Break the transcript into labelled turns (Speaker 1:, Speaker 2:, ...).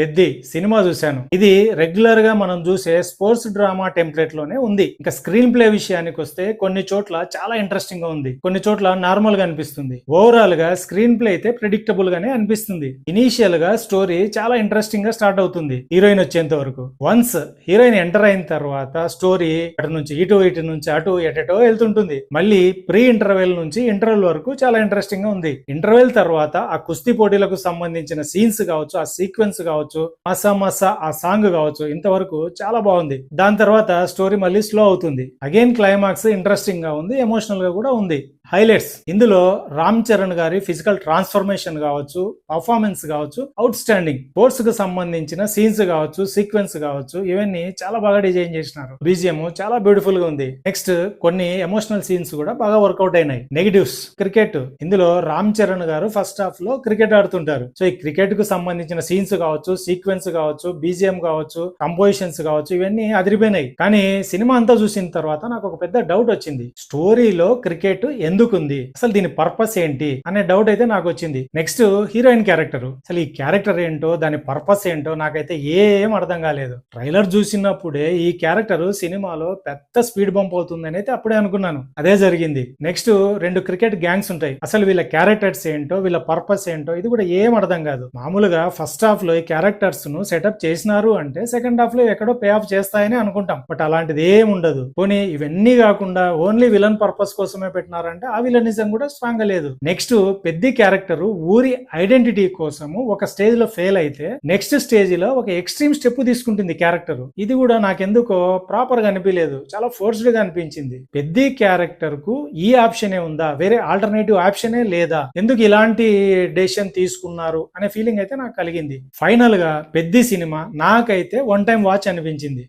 Speaker 1: Peddi cinema చూశాను. ఇది regular గా మనం చూసే స్పోర్ట్స్ డ్రామా టెంప్లెట్ లోనే ఉంది. ఇంకా స్క్రీన్ ప్లే విషయానికి వస్తే కొన్ని చోట్ల చాలా ఇంట్రెస్టింగ్ గా ఉంది, కొన్ని చోట్ల నార్మల్ గా అనిపిస్తుంది. ఓవరాల్ గా స్క్రీన్ ప్లే అయితే ప్రెడిక్టబుల్ గానే అనిపిస్తుంది. ఇనీషియల్ గా స్టోరీ చాలా ఇంట్రెస్టింగ్ గా స్టార్ట్ అవుతుంది హీరోయిన్ వచ్చేంత వరకు. వన్స్ హీరోయిన్ ఎంటర్ అయిన తర్వాత స్టోరీ అటు నుంచి ఇటు నుంచి అటు ఎటెటో వెళ్తుంటుంది. మళ్ళీ ప్రీ ఇంటర్వెల్ నుంచి ఇంటర్వెల్ వరకు చాలా ఇంట్రెస్టింగ్ గా ఉంది. ఇంటర్వెల్ తర్వాత ఆ కుస్తీ పోటీలకు సంబంధించిన సీన్స్ కావచ్చు, ఆ సీక్వెన్స్ కావచ్చు, మసా మసా ఆ సాంగ్ కావచ్చు, ఇంతవరకు చాలా బాగుంది. దాని తర్వాత స్టోరీ మళ్ళీ స్లో అవుతుంది. అగైన్ క్లైమాక్స్ ఇంట్రెస్టింగ్ గా ఉంది, ఎమోషనల్ గా కూడా ఉంది. హైలైట్స్ ఇందులో రామ్ చరణ్ గారి ఫిజికల్ ట్రాన్స్ఫర్మేషన్ కావచ్చు, పర్ఫార్మెన్స్ కావచ్చు, అవుట్ స్టాండింగ్. స్పోర్ట్స్ కు సంబంధించిన సీన్స్ కావచ్చు, సీక్వెన్స్ కావచ్చు, ఇవన్నీ చాలా బాగా డిజైన్ చేసినారు. బీజిఎం చాలా బ్యూటిఫుల్ గా ఉంది. నెక్స్ట్ కొన్ని ఎమోషనల్ సీన్స్ కూడా బాగా వర్కౌట్ అయినాయి. Negatives cricket. ఇందులో రామ్ చరణ్ గారు ఫస్ట్ హాఫ్ లో క్రికెట్ ఆడుతుంటారు. సో ఈ క్రికెట్ కు సంబంధించిన సీన్స్ కావచ్చు, సీక్వెన్స్ కావచ్చు, బీజిఎం కావచ్చు, కంపోజిషన్స్ కావచ్చు, ఇవన్నీ అదిరిపోయినాయి. కానీ సినిమా అంతా చూసిన తర్వాత నాకు ఒక పెద్ద డౌట్ వచ్చింది. స్టోరీలో క్రికెట్ ఎందుకుంది, అసలు దీని పర్పస్ ఏంటి అనే డౌట్ అయితే నాకు వచ్చింది. నెక్స్ట్ హీరోయిన్ క్యారెక్టర్, అసలు ఈ క్యారెక్టర్ ఏంటో దాని పర్పస్ ఏంటో నాకైతే ఏం అర్థం కాలేదు. ట్రైలర్ చూసినప్పుడే ఈ క్యారెక్టర్ సినిమాలో పెద్ద స్పీడ్ బంప్ అవుతుందని అయితే అప్పుడే అనుకున్నాను. అదే జరిగింది. నెక్స్ట్ 2 క్రికెట్ గ్యాంగ్స్ ఉంటాయి. అసలు వీళ్ళ క్యారెక్టర్స్ ఏంటో, వీళ్ళ పర్పస్ ఏంటో ఇది కూడా ఏం అర్థం కాదు. మామూలుగా ఫస్ట్ హాఫ్ లో ఈ క్యారెక్టర్స్ ను సెటప్ చేసినారు అంటే సెకండ్ హాఫ్ లో ఎక్కడో పే ఆఫ్ చేస్తాయని అనుకుంటాం. బట్ అలాంటిది ఏం ఉండదు. పోనీ ఇవన్నీ కాకుండా ఓన్లీ విలన్ పర్పస్ కోసమే పెట్టినారంటే ఆ విలనిజం కూడా స్ట్రాంగ్ గా లేదు. నెక్స్ట్ పెద్ద క్యారెక్టర్ ఊరి ఐడెంటిటీ కోసము ఒక స్టేజ్ లో ఫెయిల్ అయితే నెక్స్ట్ స్టేజ్ లో ఒక ఎక్స్ట్రీమ్ స్టెప్ తీసుకుంటుంది క్యారెక్టర్. ఇది కూడా నాకెందుకో ప్రాపర్ గా అనిపించలేదు, చాలా ఫోర్స్డ్ గా అనిపించింది. పెద్ద క్యారెక్టర్ కు ఈ ఆప్షనే ఉందా, వేరే ఆల్టర్నేటివ్ ఆప్షనే లేదా, ఎందుకు ఇలాంటి డెసిషన్ తీసుకున్నారు అనే ఫీలింగ్ అయితే నాకు కలిగింది. ఫైనల్ గా పెద్ద సినిమా నాకైతే వన్ టైం వాచ్ అనిపించింది.